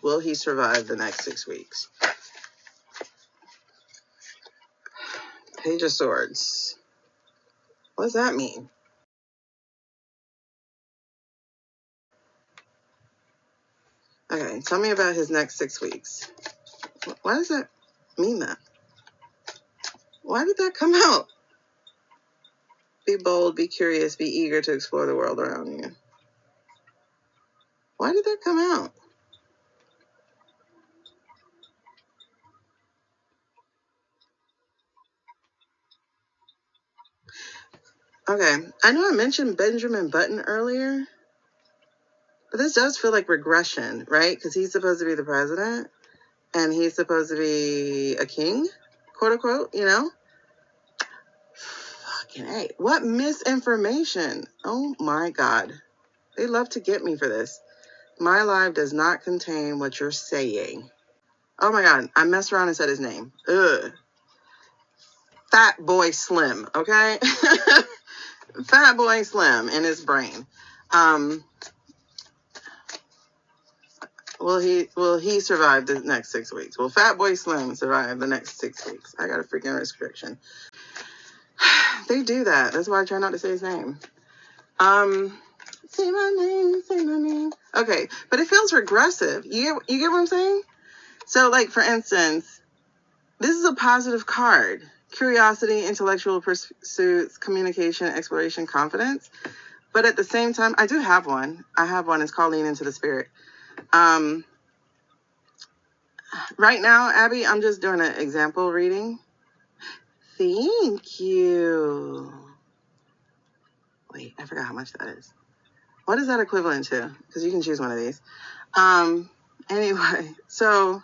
Will he survive the next 6 weeks? Page of Swords. What does that mean? Okay, tell me about his next 6 weeks. Why does that mean that? Why did that come out? Be bold, be curious, be eager to explore the world around you. Why did that come out? Okay, I know I mentioned Benjamin Button earlier, but this does feel like regression, right? Because he's supposed to be the president, and he's supposed to be a king, quote unquote, you know? Fucking A. What misinformation? Oh my God. They love to get me for this. My life does not contain what you're saying. Oh my God, I messed around and said his name. Ugh. Fat Boy Slim, okay? Fat Boy Slim in his brain. Will he survive the next 6 weeks? Will Fat Boy Slim survive the next 6 weeks? I got a freaking restriction. They do that. That's why I try not to say his name. Say my name, say my name. Okay, but it feels regressive. You get what I'm saying? So, like, for instance, this is a positive card. Curiosity, intellectual pursuits, communication, exploration, confidence. But at the same time, I do have one. I have one. It's called Lean Into the Spirit. Right now, Abby, I'm just doing an example reading. Thank you. Wait, I forgot how much that is. What is that equivalent to? Because you can choose one of these. Anyway, so,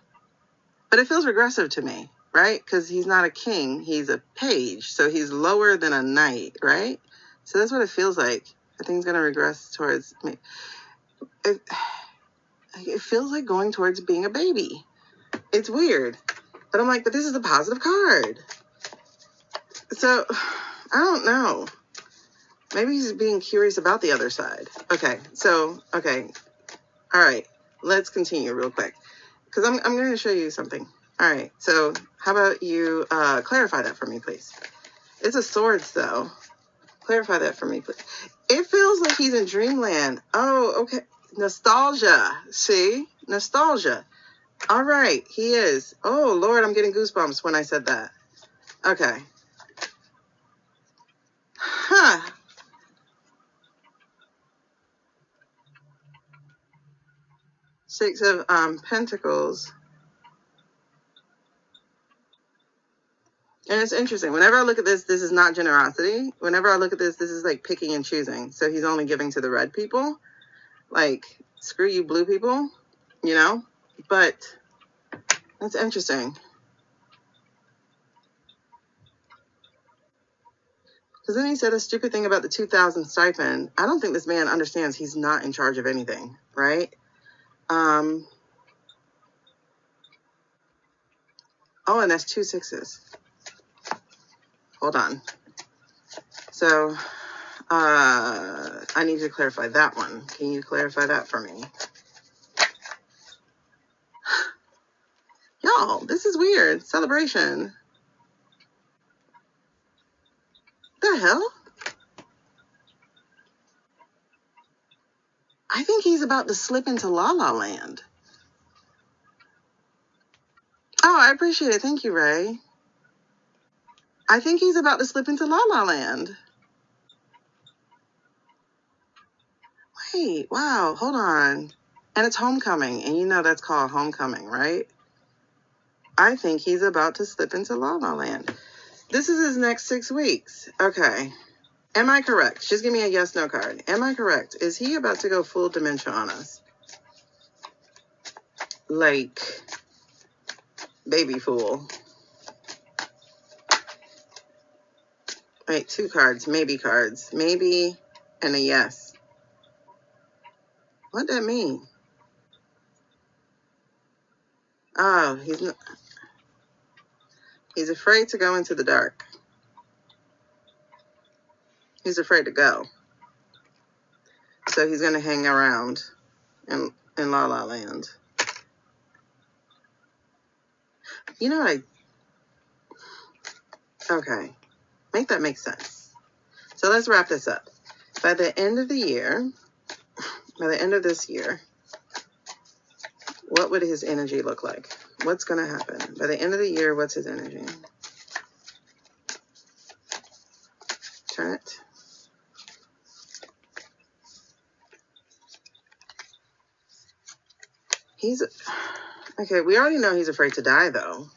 but it feels regressive to me, right? Because he's not a king, he's a page. So he's lower than a knight, right? So that's what it feels like. I think he's going to regress towards me. It feels like going towards being a baby. It's weird. But I'm like, but this is a positive card. So, I don't know. Maybe he's being curious about the other side. Okay. All right. Let's continue real quick. Because I'm going to show you something. All right. So, how about you clarify that for me, please? It's a swords, though. Clarify that for me, please. It feels like he's in dreamland. Oh, okay. Nostalgia. See? Nostalgia. All right. He is. Oh, Lord, I'm getting goosebumps when I said that. Okay. Huh. Six of Pentacles. And it's interesting. Whenever I look at this, this is not generosity. Whenever I look at this, this is like picking and choosing. So he's only giving to the red people. Like, screw you blue people, you know? But that's interesting. Because then he said a stupid thing about the 2,000 stipend. I don't think this man understands he's not in charge of anything, right? Oh, and that's 2 6s. Hold on. So, I need to clarify that one. Can you clarify that for me? Y'all, this is weird. Celebration. The hell? I think he's about to slip into La La Land. Oh, I appreciate it. Thank you, Ray. I think he's about to slip into La La Land. Wait, wow, hold on. And it's homecoming, and you know that's called homecoming, right? I think he's about to slip into La La Land. This is his next 6 weeks. Okay. Am I correct? Just give me a yes, no card. Am I correct? Is he about to go full dementia on us? Like, baby fool. Wait, 2 cards, maybe cards. Maybe and a yes. What'd that mean? Oh, he's afraid to go into the dark. He's afraid to go. So he's going to hang around in La La Land. You know what okay. Make that make sense. So let's wrap this up. By the end of the year, by the end of this year, what would his energy look like? What's going to happen? By the end of the year, what's his energy? Turn it. He's, okay, we already know he's afraid to die, though.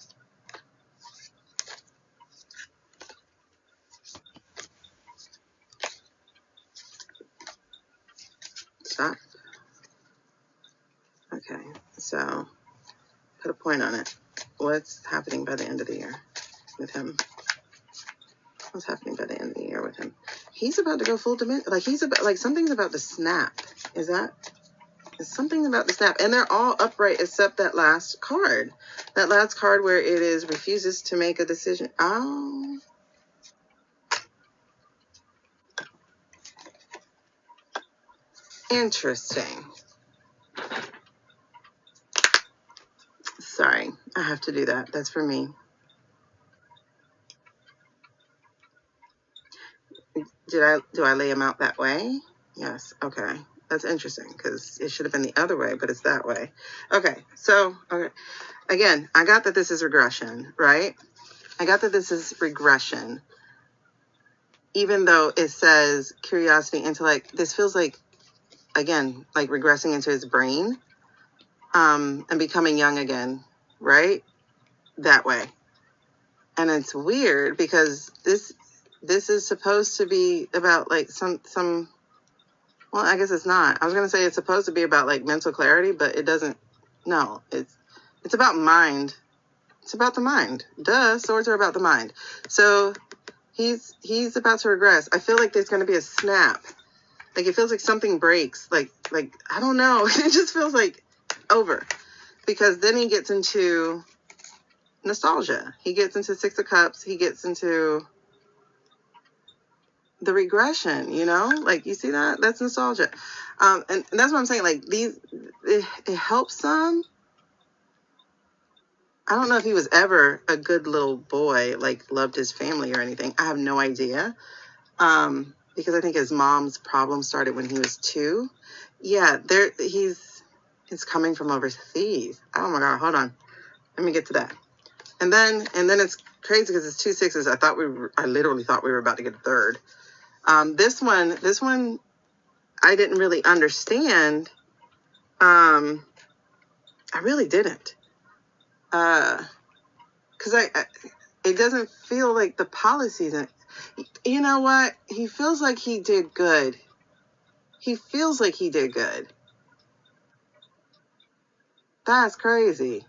Stop. Okay, so put a point on it. What's happening by the end of the year with him? What's happening by the end of the year with him? He's about to go full dimension. Like, he's about, like, something's about to snap. Is that? Something about the snap, and they're all upright except that last card. That last card where it is refuses to make a decision. Oh. Interesting. Sorry, I have to do that. That's for me. Do I lay him out that way? Yes. Okay. That's interesting because it should have been the other way, but it's that way. Okay. So, okay. Again, I got that this is regression, right? I got that this is regression. Even though it says curiosity, intellect, this feels like, again, like regressing into his brain, and becoming young again, right? That way. And it's weird because this is supposed to be about like some, well, I guess it's not. I was going to say it's supposed to be about like mental clarity, but it doesn't. No, it's about mind. It's about the mind. Duh, swords are about the mind. So he's about to regress. I feel like there's going to be a snap. Like it feels like something breaks. Like I don't know. It just feels like over. Because then he gets into nostalgia. He gets into Six of Cups. He gets into the regression, you know? Like, you see that? That's nostalgia. And that's what I'm saying. Like, it helps some. I don't know if he was ever a good little boy, like, loved his family or anything. I have no idea. Because I think his mom's problem started when he was 2. Yeah, it's coming from overseas. Oh my God, hold on. Let me get to that. And then it's crazy because it's 2 sixes. I literally thought we were about to get a third. This one, I didn't really understand. I really didn't. Because it doesn't feel like the policies. You know what? He feels like he did good. He feels like he did good. That's crazy.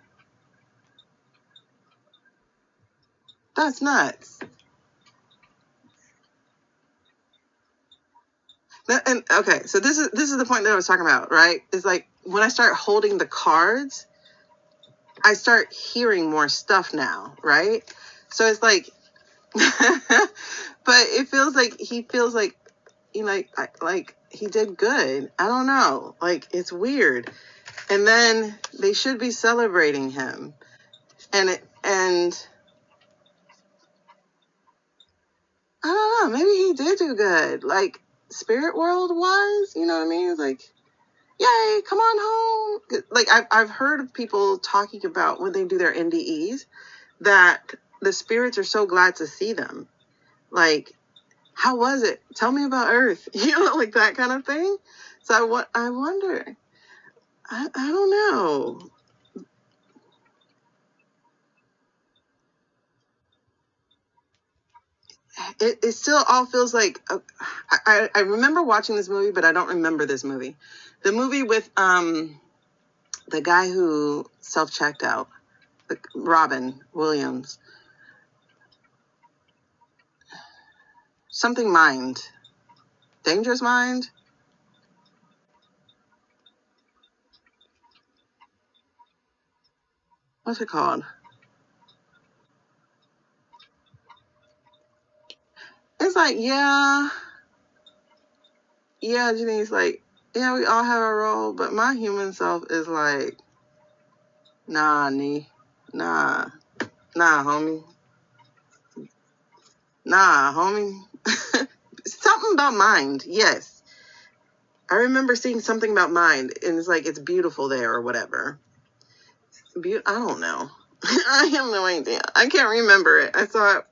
That's nuts. And okay, so this is the point that I was talking about, right? It's like when I start holding the cards, I start hearing more stuff now, right? So it's like, but it feels like he feels like, you know, like he did good. I don't know, like it's weird. And then they should be celebrating him, and I don't know, maybe he did do good, like spirit world wise, you know what I mean? It's like, yay, come on home. Like I've heard of people talking about when they do their NDEs that the spirits are so glad to see them. Like, how was it? Tell me about Earth. You know, like that kind of thing. So I wonder. I don't know. It still all feels like I remember watching this movie, but I don't remember this movie. The movie with the guy who self-checked out, Robin Williams. Something Mind. Dangerous Mind? What's it called? It's like, yeah, Janine's like, yeah, we all have a role, but my human self is like, nah, Nee, nah. Nah, homie. Nah, homie. Something about mind. Yes. I remember seeing something about mind, and it's like, it's beautiful there or whatever. I don't know. I have no idea. I can't remember it. I saw it.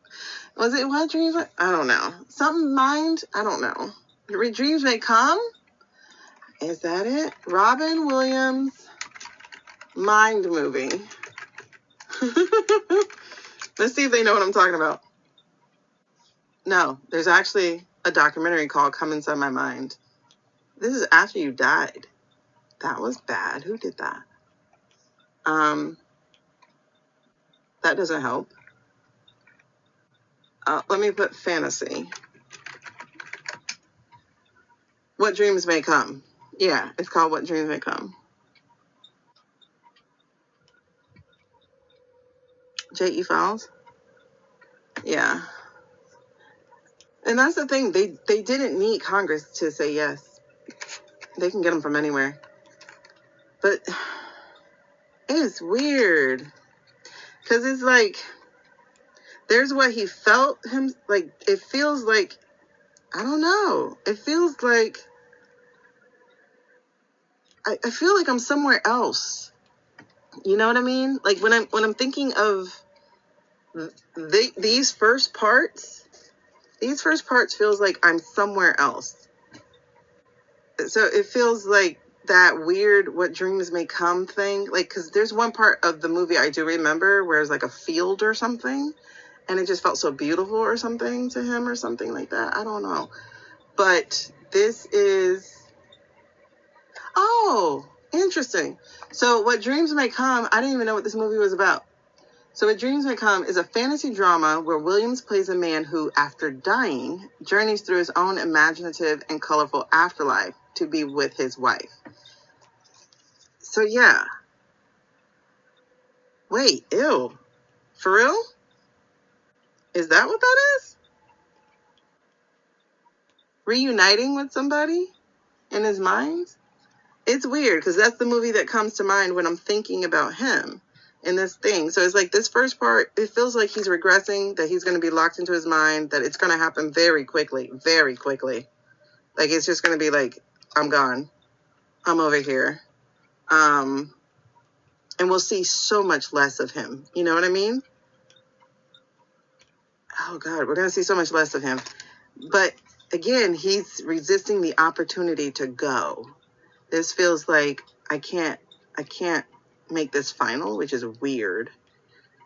Was it What Dreams? I don't know. Something mind? I don't know. Dreams May Come? Is that it? Robin Williams Mind movie. Let's see if they know what I'm talking about. No, there's actually a documentary called Come Inside My Mind. This is after you died. That was bad. Who did that? That doesn't help. Let me put fantasy. What Dreams May Come. Yeah, it's called What Dreams May Come. J.E. Files. Yeah. And that's the thing. They didn't need Congress to say yes. They can get them from anywhere. But it's weird. Because it's like, there's what he felt him, like, it feels like, I don't know. It feels like, I feel like I'm somewhere else. You know what I mean? Like when I'm thinking of these first parts feels like I'm somewhere else. So it feels like that weird What Dreams May Come thing. Like, because there's one part of the movie I do remember where it's like a field or something, and it just felt so beautiful or something to him or something like that. I don't know. But this is, oh, interesting. So What Dreams May Come, I didn't even know what this movie was about. So What Dreams May Come is a fantasy drama where Williams plays a man who, after dying, journeys through his own imaginative and colorful afterlife to be with his wife. So yeah. Wait, ew. For real? Is that what that is? Reuniting with somebody in his mind? It's weird because that's the movie that comes to mind when I'm thinking about him in this thing. So it's like this first part, it feels like he's regressing, that he's going to be locked into his mind, that it's going to happen very quickly, very quickly. Like it's just going to be like, I'm gone. I'm over here. And we'll see so much less of him. You know what I mean? Oh God, we're going to see so much less of him. But again, he's resisting the opportunity to go. This feels like I can't make this final, which is weird.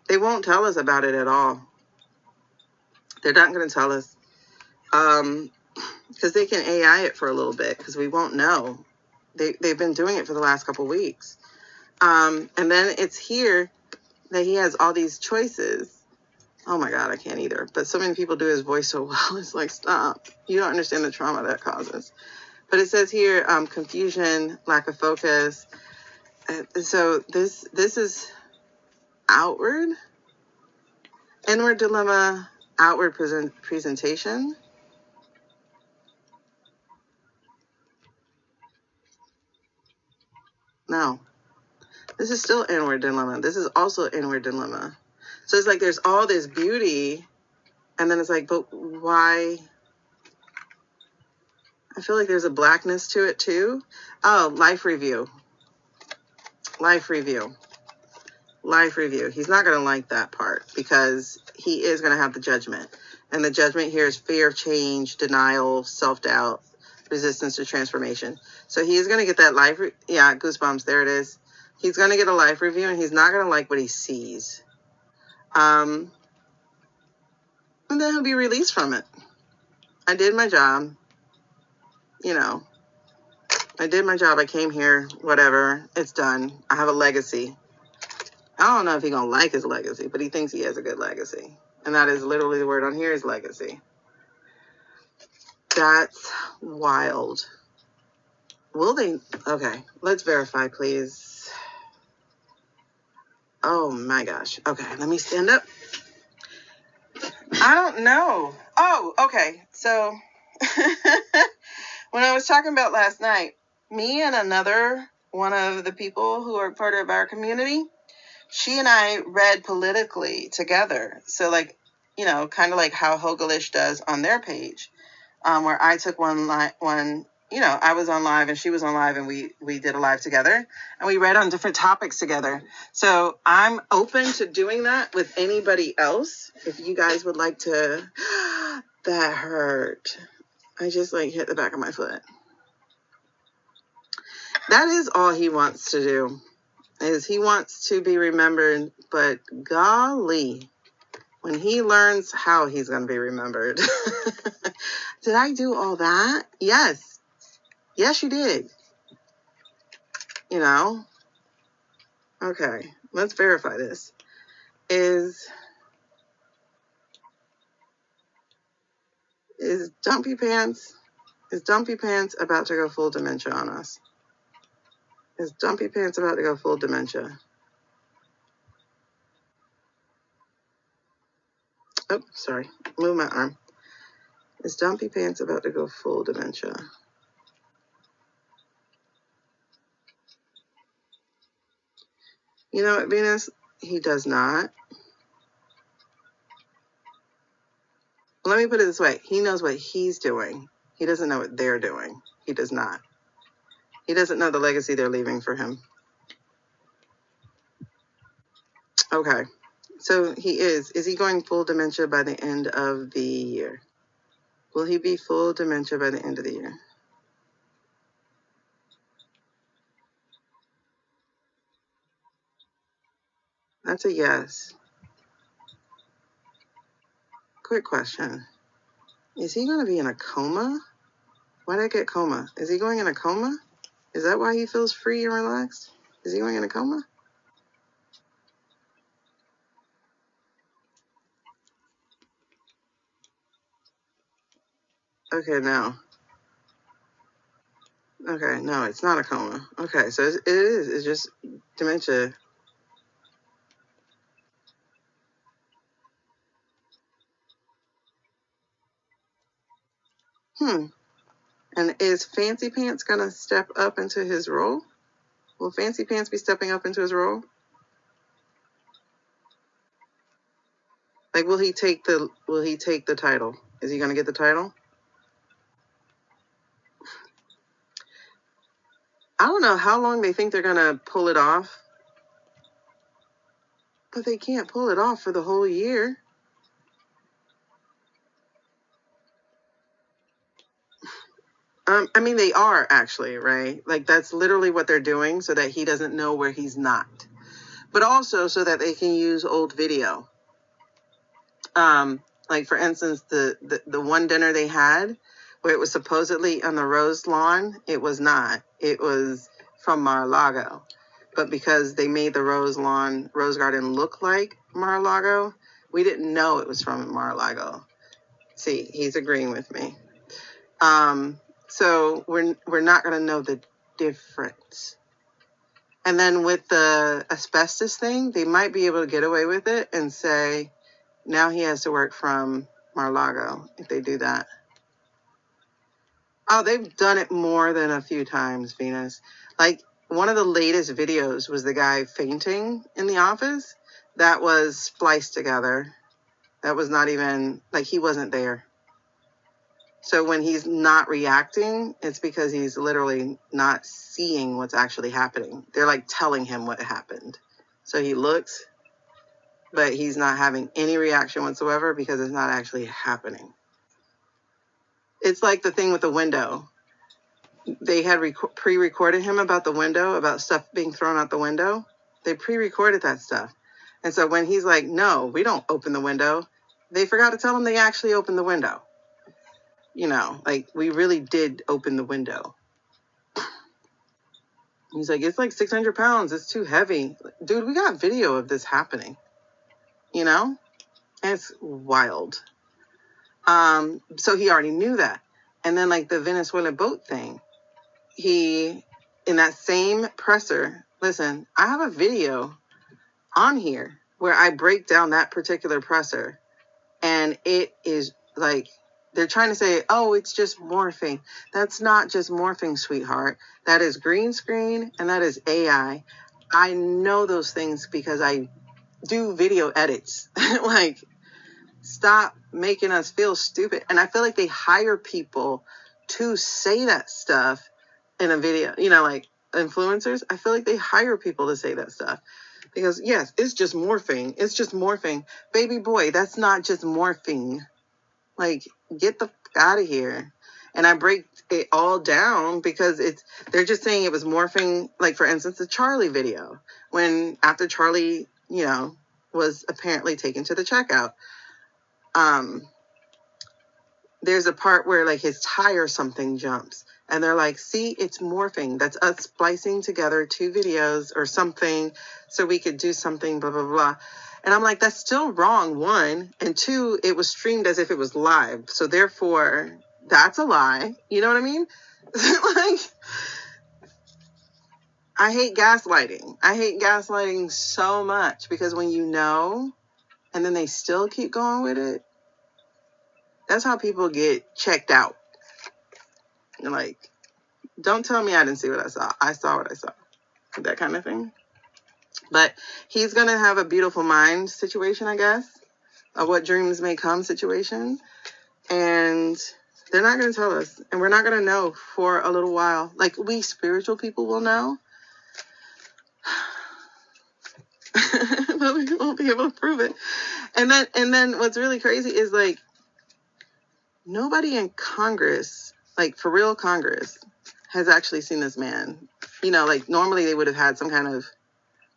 They won't tell us about it at all. They're not going to tell us. Because they can AI it for a little bit, because we won't know. They've been doing it for the last couple weeks. And then it's here that he has all these choices. Oh my God, I can't either. But so many people do his voice so well. It's like, stop. You don't understand the trauma that causes. But it says here, confusion, lack of focus. So this is outward. Inward dilemma, outward presentation. No. This is still inward dilemma. This is also inward dilemma. So it's like there's all this beauty, and then it's like, but why? I feel like there's a blackness to it too. Oh, life review. Life review. Life review. He's not going to like that part because he is going to have the judgment. And the judgment here is fear of change, denial, self-doubt, resistance to transformation. So he's going to get that life. Yeah, goosebumps. There it is. He's going to get a life review, and he's not going to like what he sees. And then he'll be released from it. I did my job. You know, I did my job. I came here. Whatever. It's done. I have a legacy. I don't know if he's going to like his legacy, but he thinks he has a good legacy. And that is literally the word on here is legacy. That's wild. Will they? Okay, let's verify, please. Oh my gosh. Okay, let me stand up. I don't know. Oh, okay. So when I was talking about last night, me and another one of the people who are part of our community, she and I read politically together. So like, you know, kind of like how Hogelish does on their page, where I took one, you know, I was on live and she was on live and we did a live together and we read on different topics together. So I'm open to doing that with anybody else. If you guys would like to, that hurt. I just like hit the back of my foot. That is all he wants to do, is he wants to be remembered, but golly, when he learns how he's going to be remembered. Did I do all that? Yes. Yes, you did. You know? Okay, let's verify this. Is Dumpy Pants about to go full dementia on us? Is Dumpy Pants about to go full dementia? Oh, sorry. Move my arm. Is Dumpy Pants about to go full dementia? You know what, Venus? He does not. Let me put it this way. He knows what he's doing. He doesn't know what they're doing. He does not. He doesn't know the legacy they're leaving for him. Okay. So he is. Is he going full dementia by the end of the year? Will he be full dementia by the end of the year? That's a yes. Quick question. Is he going to be in a coma? Why did I get coma? Is he going in a coma? Is that why he feels free and relaxed? Is he going in a coma? Okay, no. Okay, no, it's not a coma. Okay, so it is. It's just dementia. And is Fancy Pants going to step up into his role? Will Fancy Pants be stepping up into his role? Like, will he take the title? Is he going to get the title? I don't know how long they think they're going to pull it off. But they can't pull it off for the whole year. I mean, they are actually, right? Like, that's literally what they're doing so that he doesn't know where he's not. But also so that they can use old video. Like, for instance, the one dinner they had where it was supposedly on the Rose Lawn, it was not. It was from Mar-a-Lago. But because they made the Rose Garden look like Mar-a-Lago, we didn't know it was from Mar-a-Lago. See, he's agreeing with me. So we're not going to know the difference. And then with the asbestos thing, they might be able to get away with it and say, now he has to work from Mar-a-Lago if they do that. Oh, they've done it more than a few times, Venus. Like, one of the latest videos was the guy fainting in the office. That was spliced together. That was not even, like, he wasn't there. So when he's not reacting, it's because he's literally not seeing what's actually happening. They're like telling him what happened. So he looks, but he's not having any reaction whatsoever because it's not actually happening. It's like the thing with the window. They had pre-recorded him about the window, about stuff being thrown out the window. They pre-recorded that stuff. And so when he's like, no, we don't open the window, they forgot to tell him they actually opened the window. You know, like, we really did open the window. He's like, it's like 600 pounds. It's too heavy. Dude, we got video of this happening. You know? And it's wild. So he already knew that. And then, like, the Venezuela boat thing. He, in that same presser, listen, I have a video on here where I break down that particular presser. And it is, like, they're trying to say, oh, it's just morphing. That's not just morphing, sweetheart. That is green screen and that is AI. I know those things because I do video edits. Like, stop making us feel stupid. And I feel like they hire people to say that stuff in a video, like influencers. I feel like they hire people to say that stuff because, yes, it's just morphing. It's just morphing. Baby boy, that's not just morphing. Like, get the out of here. And I break it all down because they're just saying it was morphing. Like, for instance, the Charlie video, when after Charlie, was apparently taken to the checkout. There's a part where like his tire or something jumps and they're like, see, it's morphing. That's us splicing together 2 videos or something so we could do something, blah, blah, blah. And I'm like, that's still wrong, 1. And 2, it was streamed as if it was live. So therefore, that's a lie. You know what I mean? Like, I hate gaslighting. I hate gaslighting so much because when you know, and then they still keep going with it, that's how people get checked out. Like, don't tell me I didn't see what I saw. I saw what I saw. That kind of thing. But he's going to have a beautiful mind situation, I guess. A what dreams may come situation. And they're not going to tell us. And we're not going to know for a little while. Like, we spiritual people will know. But we won't be able to prove it. And then what's really crazy is, like, nobody in Congress, like, for real Congress, has actually seen this man. Like, normally they would have had some kind of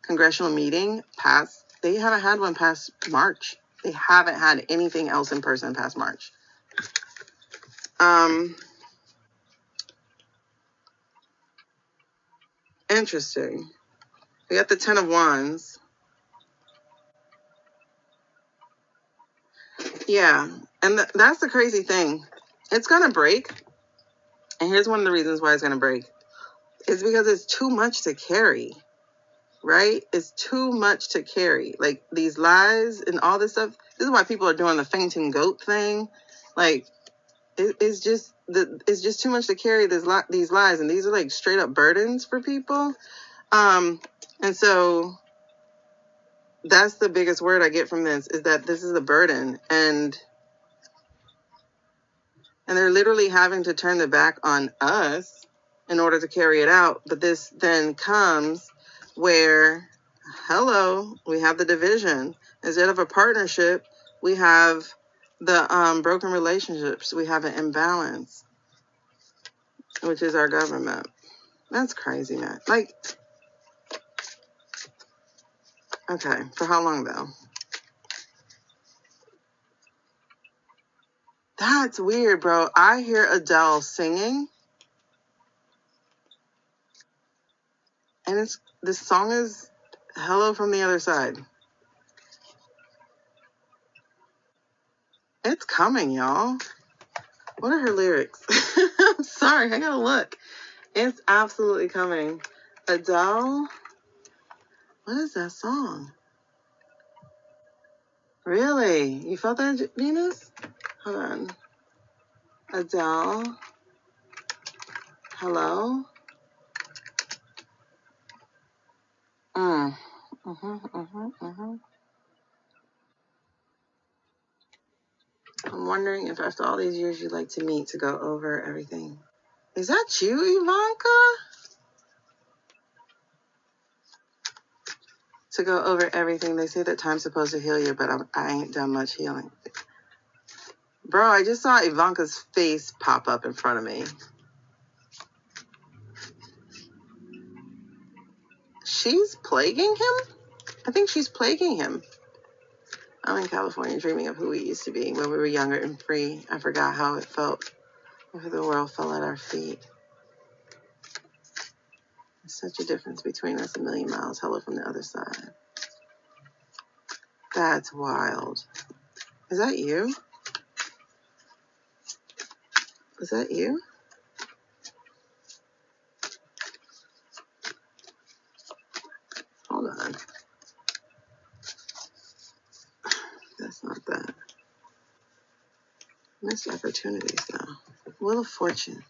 congressional meeting past. They haven't had one past March. They haven't had anything else in person past March. Interesting. We got the 10 of Wands. Yeah. And that's the crazy thing. It's going to break. And here's one of the reasons why it's going to break. It's because it's too much to carry. Right? It's too much to carry. Like, these lies and all this stuff. This is why people are doing the fainting goat thing. Like, it's just too much to carry these lies. And these are like straight up burdens for people. And so that's the biggest word I get from this, is that this is a burden. And they're literally having to turn their back on us in order to carry it out. But this then comes where, hello, we have the division. Instead of a partnership, we have the broken relationships. We have an imbalance, which is our government. That's crazy, man. Like, okay, for how long though? That's weird, bro. I hear Adele singing, and this song is Hello from the Other Side. It's coming, y'all. What are her lyrics? I'm sorry, I gotta look. It's absolutely coming. Adele, what is that song? Really? You felt that, Venus? Hold on. Adele, hello? I'm wondering if after all these years you'd like to meet to go over everything. Is that you, Ivanka? To go over everything. They say that time's supposed to heal you, but I ain't done much healing. Bro, I just saw Ivanka's face pop up in front of me. She's plaguing him? I think she's plaguing him. I'm in California dreaming of who we used to be when we were younger and free. I forgot how it felt after the world fell at our feet. There's such a difference between us, a million miles. Hello from the other side. That's wild. Is that you? Is that you? Hold on. That's not that. Missed opportunities, though. Wheel of Fortune.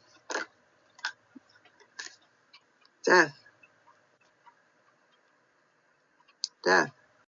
Death. death.